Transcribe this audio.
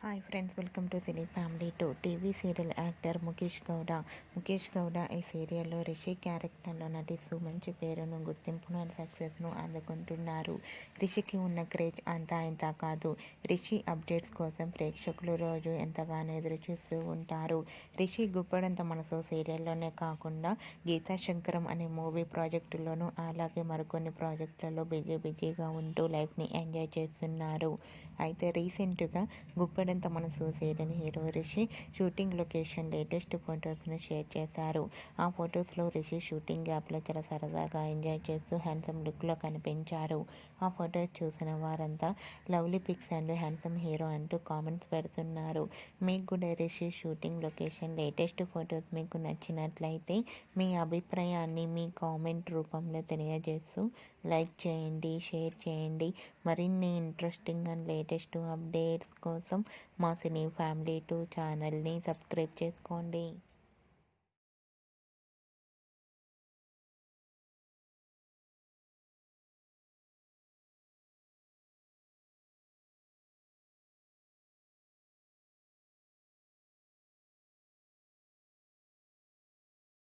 Hi friends, welcome to cine family two. TV serial actor Mukesh Gowda ఈ సీరియల్లో రిషి క్యారెక్టర్లో నటిస్తూ మంచి పేరును, గుర్తింపును అండ్ సక్సెస్ను అందుకుంటున్నారు. రిషికి ఉన్న క్రేజ్ అంతా ఇంత కాదు. రిషి అప్డేట్స్ కోసం ప్రేక్షకులు రోజు ఎంతగానో ఎదురు చూస్తూ ఉంటారు. రిషి గుప్పడంత మనసు సీరియల్లోనే కాకుండా గీతా శంకరం అనే మూవీ ప్రాజెక్టులోనూ, అలాగే మరికొన్ని ప్రాజెక్టులలో బిజీగా ఉంటూ లైఫ్ని ఎంజాయ్ చేస్తున్నారు. అయితే రీసెంట్గా Guppedantha Manasu serial hero Rishi shooting location latest ఫొటోస్ను షేర్ చేశారు. ఆ ఫొటోస్లో రిషి షూటింగ్ గ్యాప్లో చాలా సరదాగా ఎంజాయ్ చేస్తూ హ్యాండ్సమ్ లుక్లో కనిపించారు. ఆ ఫొటోస్ చూసిన వారంతా lovely pics and handsome hero అంటూ కామెంట్స్ పెడుతున్నారు. మీకు కూడా Rishi shooting location latest photos మీకు నచ్చినట్లయితే మీ అభిప్రాయాన్ని మీ కామెంట్ రూపంలో తెలియజేస్తూ లైక్ చేయండి, షేర్ చేయండి. మరిన్ని ఇంట్రెస్టింగ్ అండ్ లేటెస్ట్ అప్డేట్స్ కోసం మా సినీ ఫ్యామిలీ 2 ఛానల్ని సబ్స్క్రైబ్ చేసుకోండి.